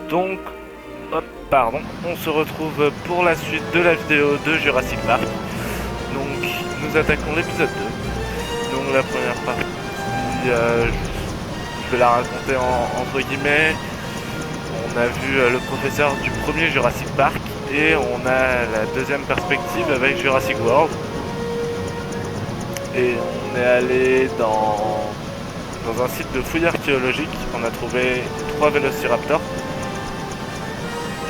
Donc, hop, pardon, on se retrouve pour la suite de la vidéo de Jurassic Park. Donc, nous attaquons l'épisode 2. Donc, la première partie, je vais la raconter entre guillemets. On a vu le professeur du premier Jurassic Park et on a la deuxième perspective avec Jurassic World. Et on est allé dans un site de fouilles archéologiques. On a trouvé 3 vélociraptors.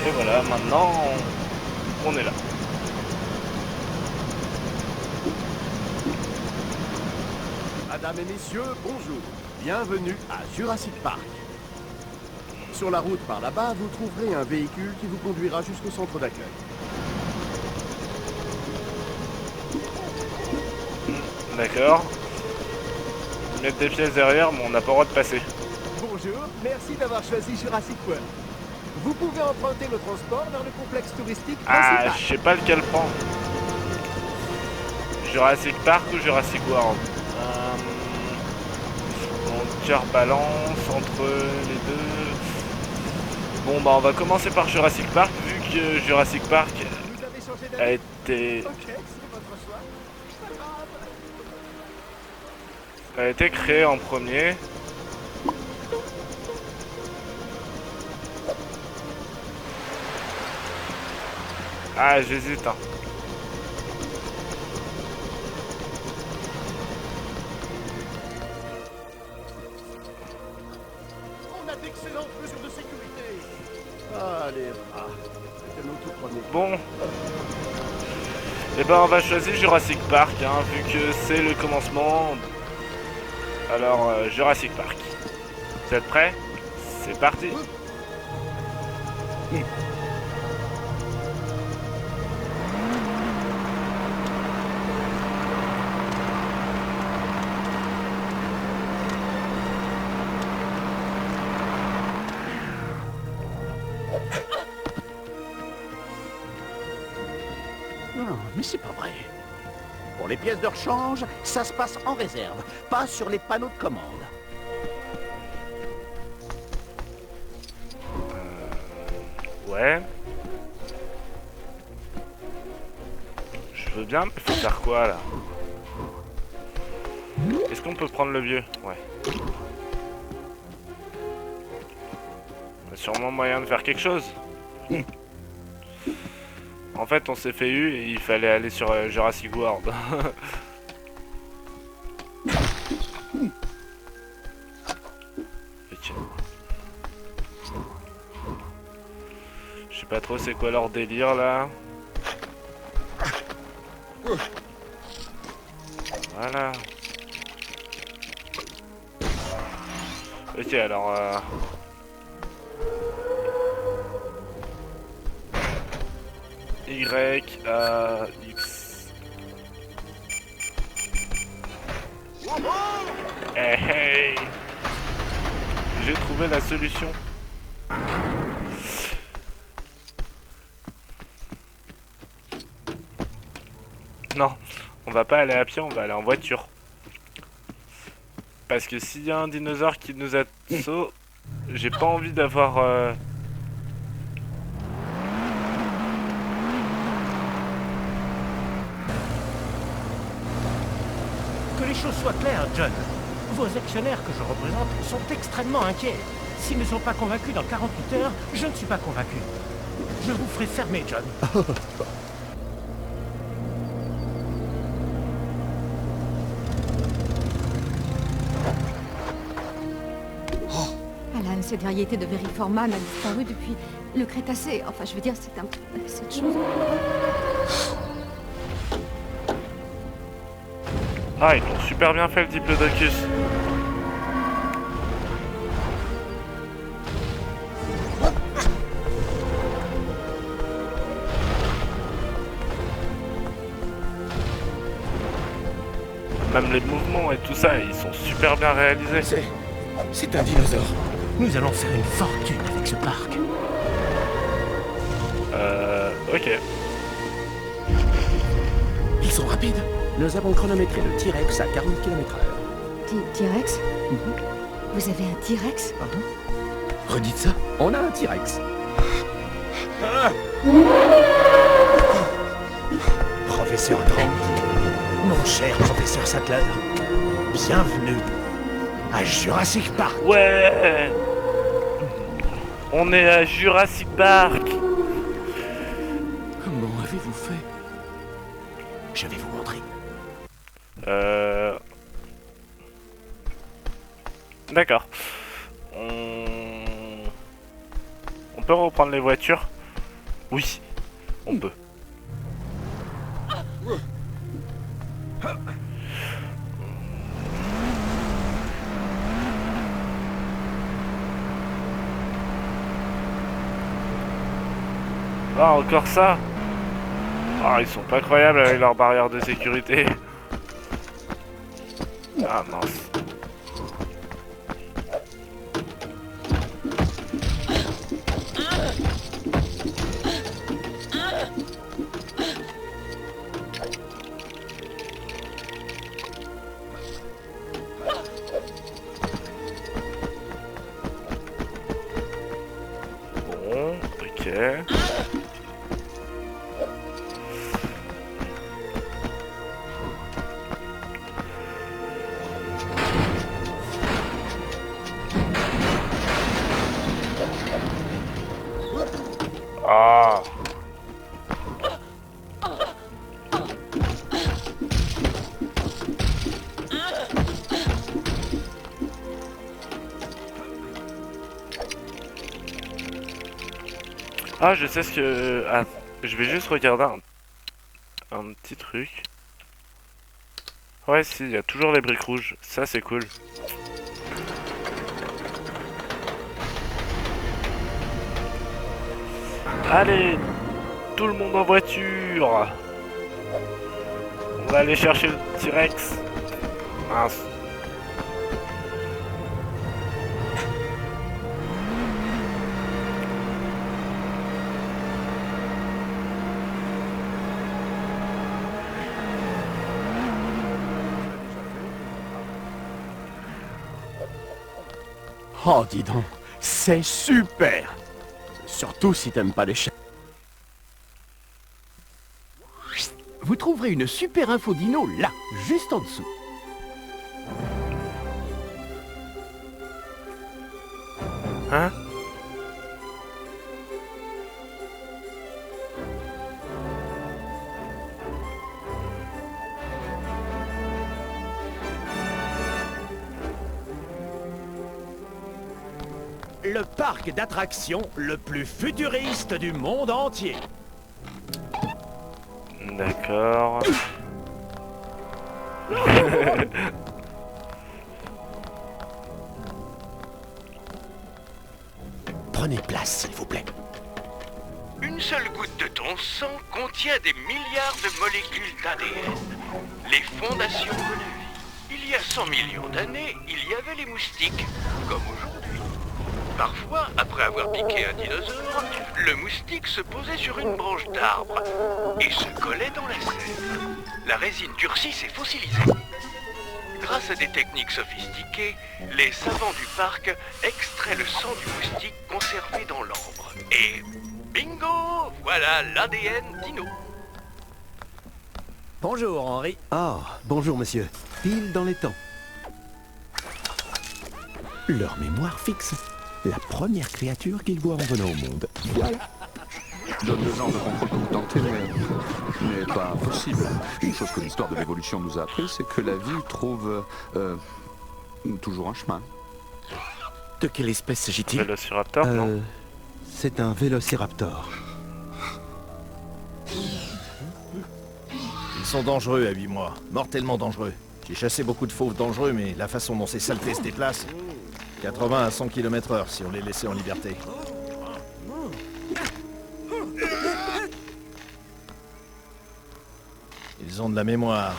Et voilà, maintenant on est là. Mesdames et messieurs, bonjour. Bienvenue à Jurassic Park. Sur la route par là-bas, vous trouverez un véhicule qui vous conduira jusqu'au centre d'accueil. D'accord. Ils mettent des pièces derrière, mais on n'a pas le droit de passer. Bonjour, merci d'avoir choisi Jurassic World. Vous pouvez emprunter le transport vers le complexe touristique principal. Ah, je sais pas lequel prendre. Jurassic Park ou Jurassic World. Mon cœur balance entre les deux. Bon bah on va commencer par Jurassic Park vu que Jurassic Park Vous avez changé a d'avis? été Ok, c'est votre choix. C'est pas grave. a été créé en premier. Ah j'hésite hein. On a d'excellentes mesures de sécurité. Allez, c'était notre tout premier. Bon. Et ben on va choisir Jurassic Park hein, vu que c'est le commencement. Alors Jurassic Park. Vous êtes prêts? C'est parti. Non, mais c'est pas vrai. Pour les pièces de rechange, ça se passe en réserve, pas sur les panneaux de commande. Ouais. Je veux bien, mais faut faire quoi là? Est-ce qu'on peut prendre le vieux? Ouais. Il y a sûrement moyen de faire quelque chose. En fait, on s'est fait eu et il fallait aller sur Jurassic World. Ok. Je sais pas trop c'est quoi leur délire là. Voilà. Ok alors Y, A, X. Hey, hey. J'ai trouvé la solution. Non, on va pas aller à pied, on va aller en voiture. Parce que s'il y a un dinosaure qui nous assaut, j'ai pas envie d'avoir... Que les choses soient claires, John. Vos actionnaires que je représente sont extrêmement inquiets. S'ils ne sont pas convaincus dans 48 heures, je ne suis pas convaincu. Je vous ferai fermer, John. Alan, cette variété de Veriforman a disparu depuis le Crétacé. Enfin, je veux dire, c'est un... cette chose... Ah, ils ont super bien fait le Diplodocus. Même les mouvements et tout ça, ils sont super bien réalisés. C'est un dinosaure. Nous allons faire une fortune avec ce parc. Ok. Ils sont rapides. Nous avons chronométré le T-Rex à 40 km/h. T-Rex Vous avez un T-Rex? Pardon? Redites ça. On a un T-Rex. Professeur Grant, mon cher professeur Sattler, bienvenue à Jurassic Park. Ouais. On est à Jurassic Park. Comment avez-vous fait? Je vais vous montrer. D'accord. On peut reprendre les voitures? Oui, on peut. Ah, encore ça? Ah, ils sont pas croyables avec leur barrière de sécurité. Ah mince. Bon, ok. Ah. Ah, je sais ce que... Ah, je vais juste regarder un petit truc. Ouais, si, il y a toujours les briques rouges. Ça, c'est cool. Allez, tout le monde en voiture. On va aller chercher le T-Rex. Mince. Oh, dis donc, c'est super. Surtout si t'aimes pas les chats. Vous trouverez une super info dino là, juste en dessous. Hein? Le parc d'attractions le plus futuriste du monde entier. D'accord. Prenez place, s'il vous plaît. Une seule goutte de ton sang contient des milliards de molécules d'ADN. Les fondations de la vie. Il y a 100 millions d'années, il y avait les moustiques, comme aujourd'hui. Parfois, après avoir piqué un dinosaure, le moustique se posait sur une branche d'arbre et se collait dans la sève. La résine durcit s'est fossilisée. Grâce à des techniques sophistiquées, les savants du parc extraient le sang du moustique conservé dans l'ambre. Et bingo! Voilà l'ADN dino. Bonjour, Henri. Ah, bonjour monsieur. Pile dans les temps. Leur mémoire fixe. La première créature qu'ils voient en venant au monde. Voilà. Le genre de contrôle que vous tentez n'est pas impossible. Une chose que l'histoire de l'évolution nous a appris, c'est que la vie trouve toujours un chemin. De quelle espèce s'agit-il? Vélociraptor, non? C'est un vélociraptor. Ils sont dangereux à 8 mois, mortellement dangereux. J'ai chassé beaucoup de fauves dangereux, mais la façon dont ces saletés se déplacent... 80 à 100 km/h si on les laissait en liberté. Ils ont de la mémoire.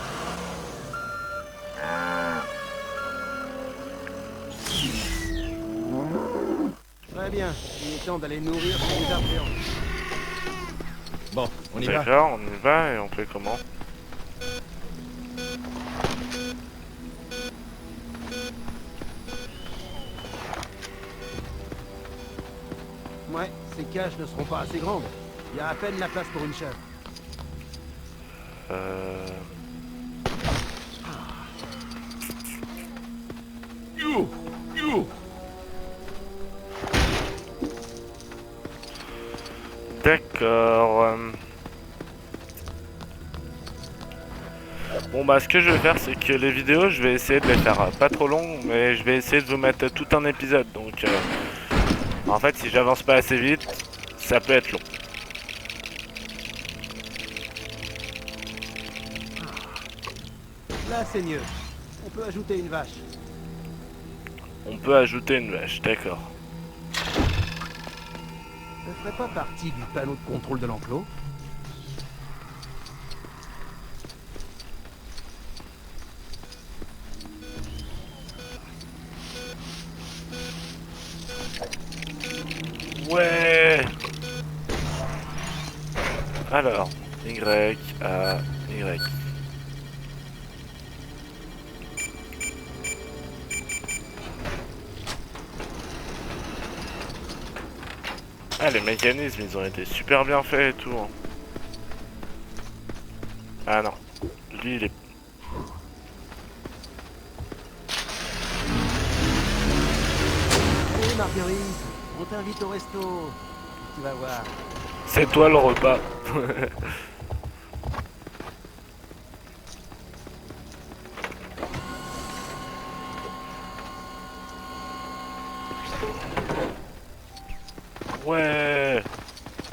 Très bien, il est temps d'aller nourrir ces arméons. Bon, on y va. D'accord, on y va et on fait comment? cages ne seront pas assez grandes. Il y a à peine la place pour une chèvre. D'accord. Bon bah ce que je vais faire c'est que les vidéos je vais essayer de les faire pas trop longues, mais je vais essayer de vous mettre tout un épisode, donc en fait si j'avance pas assez vite ça peut être long. Là, c'est mieux. On peut ajouter une vache. On peut ajouter une vache, d'accord. Ne ferait pas partie du panneau de contrôle de l'enclos? Ouais. Alors, Y, A, Y. Ah, les mécanismes, ils ont été super bien faits et tout. Hein. Ah non, lui il est... Hé Marguerite, on t'invite au resto. Tu vas voir. C'est toi le repas. Ouais.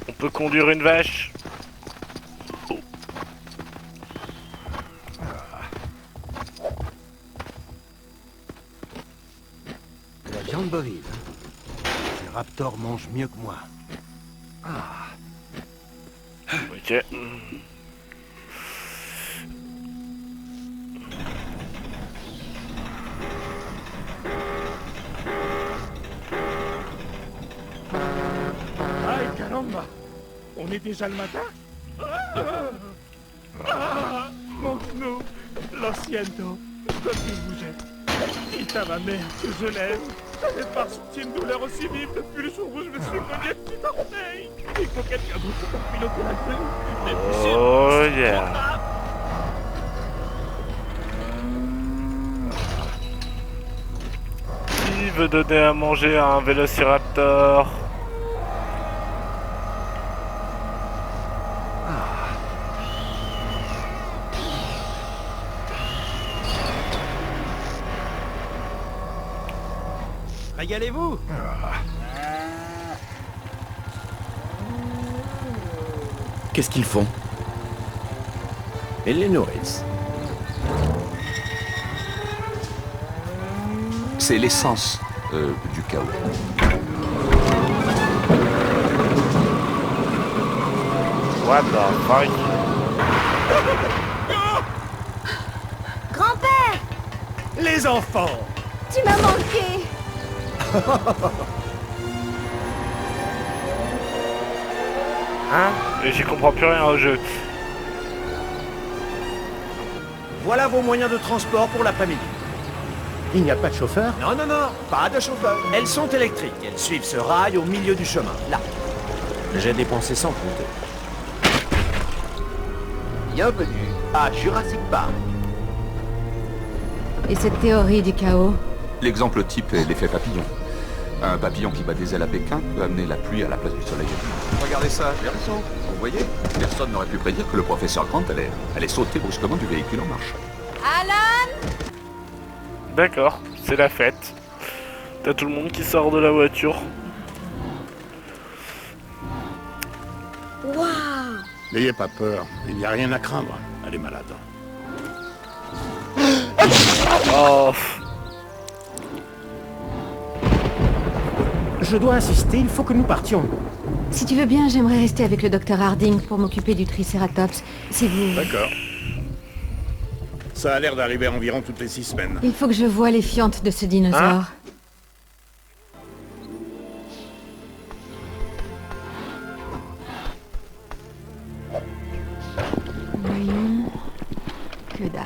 On peut conduire une vache. Oh. La viande bovine. Les raptors mangent mieux que moi. Ok. Aïe, caramba! On est déjà le matin? Mon genou! Lo siento! Je peux plus bouger. Dites à ma mère que je l'aime. J'avais pas ressenti une douleur aussi vive depuis le jour où je me suis cogné le petit orteil. Il faut quelqu'un d'autre pour piloter la grue. Les poussières Oh sont yeah. insupportables. Qui veut donner à manger à un vélociraptor? Régalez-vous! Qu'est-ce qu'ils font? Ils les nourrissent. C'est l'essence du chaos. What the fuck? Grand-père! Les enfants! Tu m'as manqué! Hein? Et j'y comprends plus rien au jeu. Voilà vos moyens de transport pour l'après-midi. Il n'y a pas de chauffeur? Non, non, non, pas de chauffeur. Elles sont électriques. Elles suivent ce rail au milieu du chemin, là. J'ai dépensé sans compter. Bienvenue à Jurassic Park. Et cette théorie du chaos? L'exemple type est l'effet papillon. Un papillon qui bat des ailes à Pékin peut amener la pluie à la place du soleil. Regardez ça, j'ai raison. Vous voyez, personne n'aurait pu prédire que le professeur Grant allait sauter brusquement du véhicule en marche. Alan! D'accord, c'est la fête. T'as tout le monde qui sort de la voiture. Waouh! N'ayez pas peur, il n'y a rien à craindre. Elle est malade. Oh. Je dois insister, il faut que nous partions. Si tu veux bien, j'aimerais rester avec le docteur Harding pour m'occuper du Triceratops. Si vous... D'accord. Ça a l'air d'arriver environ toutes les 6 semaines. Il faut que je voie les fientes de ce dinosaure. Hein? Voyons... Que dalle.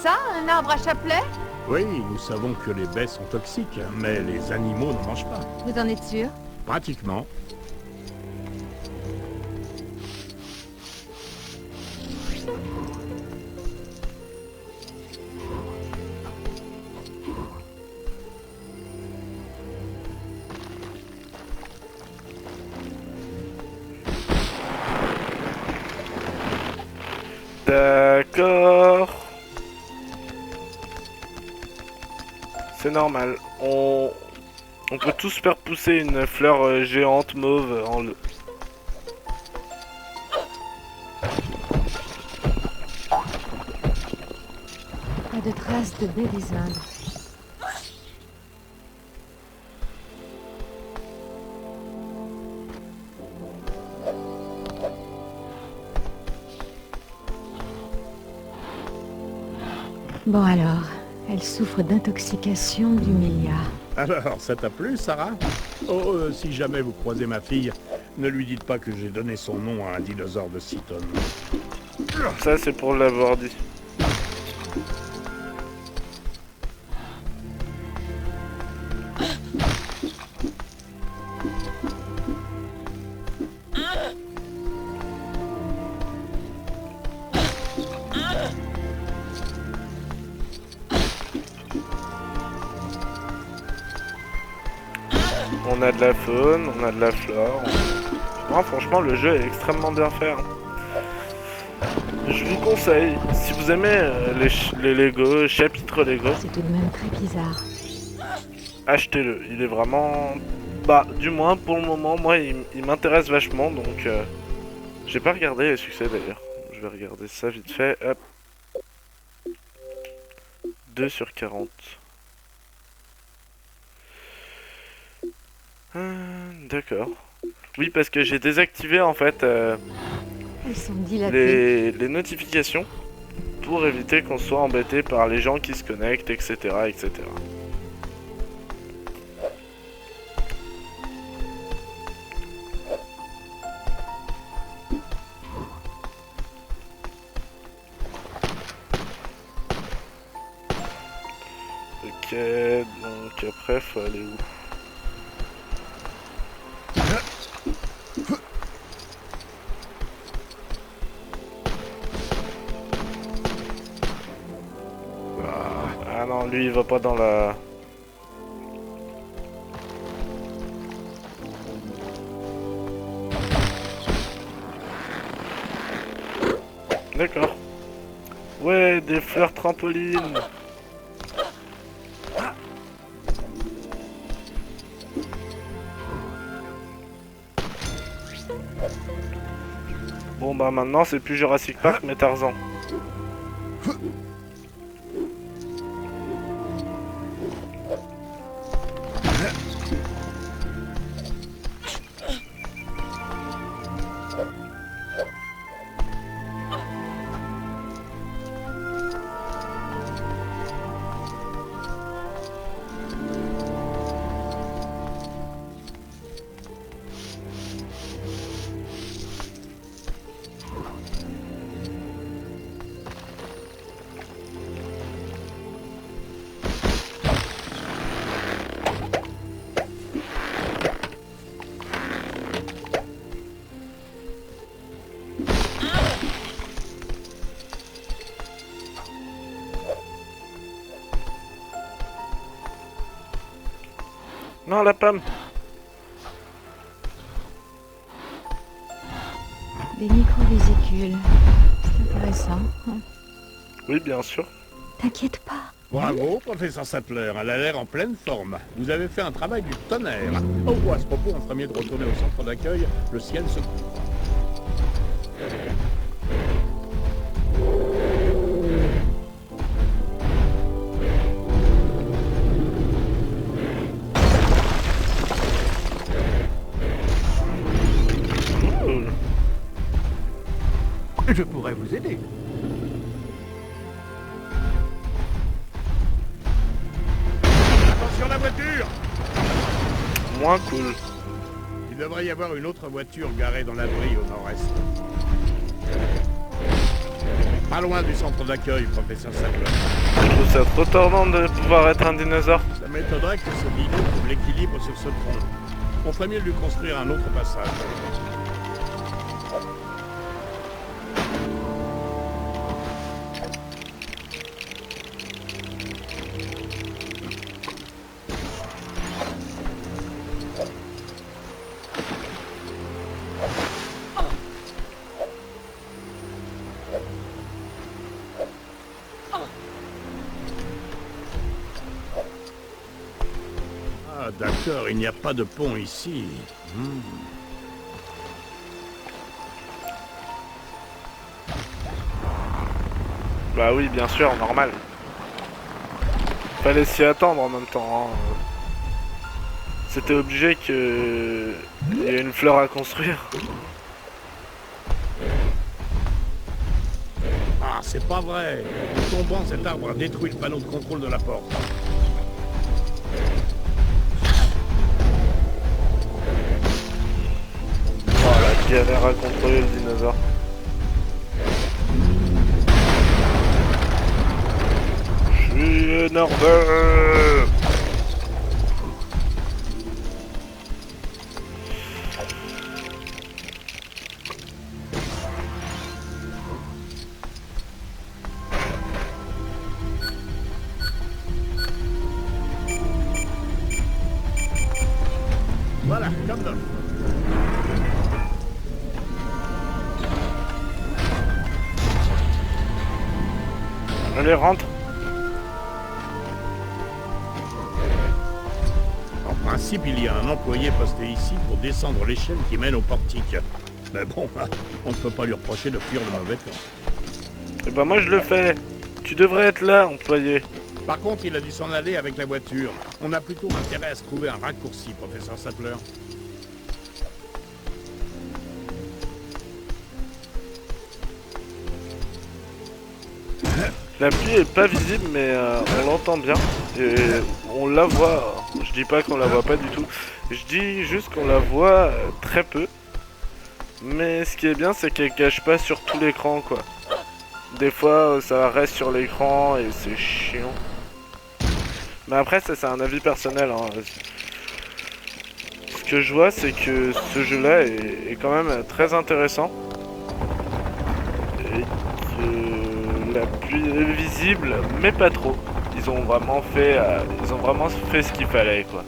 ça, un arbre à chapelet? Oui, nous savons que les baies sont toxiques, mais les animaux n'en mangent pas. Vous en êtes sûr? Pratiquement. D'accord. C'est normal. On peut tous faire pousser une fleur géante mauve en le... Pas de traces de baie des Indes. Bon alors, elle souffre d'intoxication du Milia. Alors, ça t'a plu, Sarah? Oh, si jamais vous croisez ma fille, ne lui dites pas que j'ai donné son nom à un dinosaure de 6 tonnes. Ça, c'est pour l'avoir dit. On a de la faune, on a de la flore. Non, franchement, le jeu est extrêmement bien fait. Je vous conseille, si vous aimez les Lego, chapitres Lego, C'est tout de même très bizarre. achetez-le. Il est vraiment... Bah, du moins, pour le moment, moi, il m'intéresse vachement, donc... J'ai pas regardé les succès, d'ailleurs. Je vais regarder ça vite fait, hop. 2 sur 40. D'accord. Oui, parce que j'ai désactivé, en fait... Elles sont dilatées. les notifications pour éviter qu'on soit embêté par les gens qui se connectent, etc. etc. Ok, donc après faut aller où? Ah non, lui il va pas dans la... D'accord. Ouais, des fleurs trampolines. Bon bah maintenant c'est plus Jurassic Park mais Tarzan. Non, la pomme. Des microvésicules. C'est intéressant. Oui, bien sûr. T'inquiète pas. Bravo, professeur Sattler, elle a l'air en pleine forme. Vous avez fait un travail du tonnerre. Oh, à ce propos, on ferait mieux de retourner au centre d'accueil. Le ciel se couvre. Je pourrais vous aider. Attention la voiture! Moins cool. Il devrait y avoir une autre voiture garée dans l'abri au nord-est. Pas loin du centre d'accueil, professeur Sattler. Je trouve ça trop tordant de pouvoir être un dinosaure. Ça m'étonnerait que ce dino trouve l'équilibre sur ce tronc. On ferait mieux de lui construire un autre passage. Ah, d'accord, il n'y a pas de pont ici. Bah oui, bien sûr, normal. Fallait s'y attendre en même temps. Hein. C'était obligé que il y ait une fleur à construire. Ah, c'est pas vrai. Tombant, cet arbre a détruit le panneau de contrôle de la porte. Voilà, galère à contrôler le dinosaure. Je suis énervé. Voilà, comme neuf. Allez, rentre. En principe, il y a un employé posté ici pour descendre l'échelle qui mène au portique. Mais bon, on ne peut pas lui reprocher de fuir le mauvais temps. Et bah moi je le fais. Tu devrais être là, employé. Par contre, il a dû s'en aller avec la voiture. On a plutôt intérêt à se trouver un raccourci, professeur Sattler. La pluie est pas visible mais on l'entend bien et on la voit. Je dis pas qu'on la voit pas du tout. Je dis juste qu'on la voit très peu. Mais ce qui est bien c'est qu'elle cache pas sur tout l'écran quoi. Des fois ça reste sur l'écran et c'est chiant. Mais après ça c'est un avis personnel hein. Ce que je vois c'est que ce jeu là est quand même très intéressant. Et que la pluie est visible mais pas trop. Ils ont vraiment fait ce qu'il fallait quoi.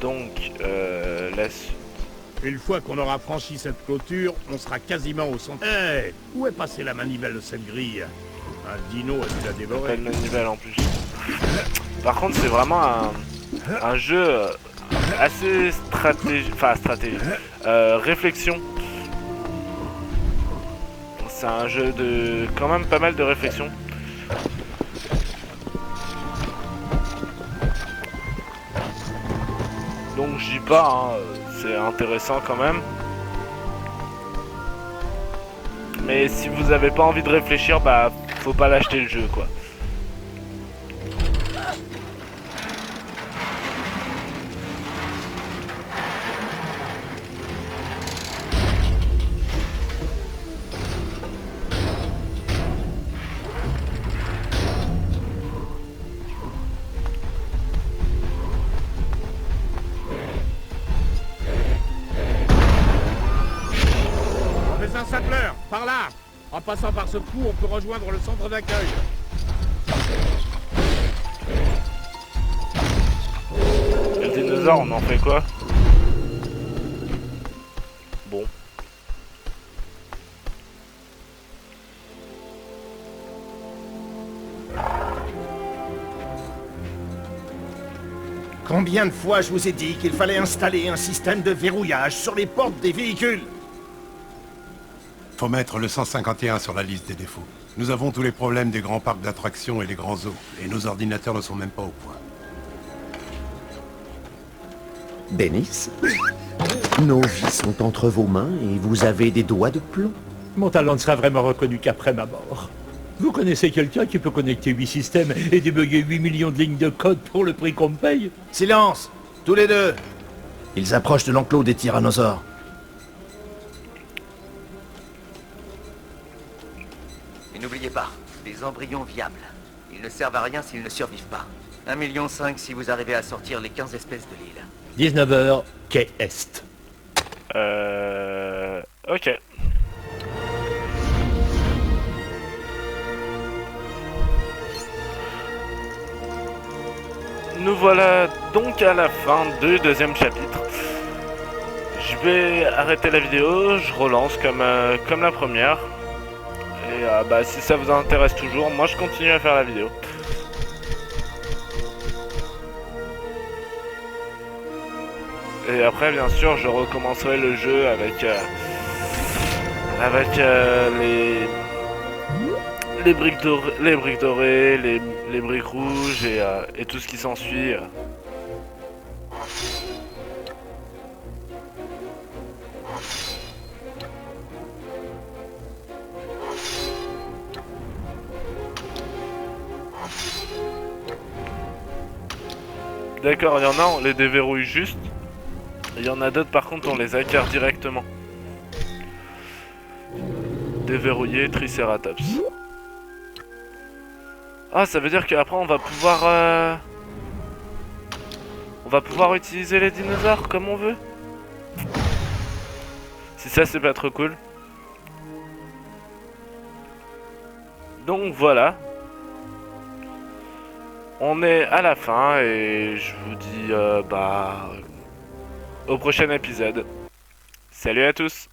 Donc laisse. Une fois qu'on aura franchi cette clôture, on sera quasiment au centre. Hé, où est passée la manivelle de cette grille? Un dino a dû la Pas dévorer. de manivelle en plus. Par contre c'est vraiment un jeu assez stratégique, réflexion. C'est un jeu de quand même pas mal de réflexion. Donc je dis pas, hein, c'est intéressant quand même. Mais si vous avez pas envie de réfléchir, bah faut pas l'acheter le jeu quoi. Professeur Sattler, par là. En passant par ce trou, on peut rejoindre le centre d'accueil. Le dinosaure, on en fait quoi? Bon. Combien de fois je vous ai dit qu'il fallait installer un système de verrouillage sur les portes des véhicules? Faut mettre le 151 sur la liste des défauts. Nous avons tous les problèmes des grands parcs d'attractions et les grands zoos, et nos ordinateurs ne sont même pas au point. Dennis, nos vies sont entre vos mains et vous avez des doigts de plomb. Mon talent ne sera vraiment reconnu qu'après ma mort. Vous connaissez quelqu'un qui peut connecter 8 systèmes et débugger 8 millions de lignes de code pour le prix qu'on me paye? Silence, tous les deux. Ils approchent de l'enclos des tyrannosaures. Des embryons viables. Ils ne servent à rien s'ils ne survivent pas. 1,5 million si vous arrivez à sortir les 15 espèces de l'île. 19h, quai Est. Ok. Nous voilà donc à la fin du deuxième chapitre. Je vais arrêter la vidéo, je relance comme la première. Et bah, si ça vous intéresse toujours, moi je continue à faire la vidéo. Et après, bien sûr, je recommencerai le jeu avec les briques dorées, les briques rouges et tout ce qui s'ensuit. D'accord, il y en a, on les déverrouille juste. Il y en a d'autres, par contre, on les acquiert directement. Déverrouiller Triceratops. Ah, ça veut dire qu'après, on va pouvoir utiliser les dinosaures comme on veut. Si ça, c'est pas trop cool. Donc, voilà. On est à la fin et je vous dis bah au prochain épisode. Salut à tous!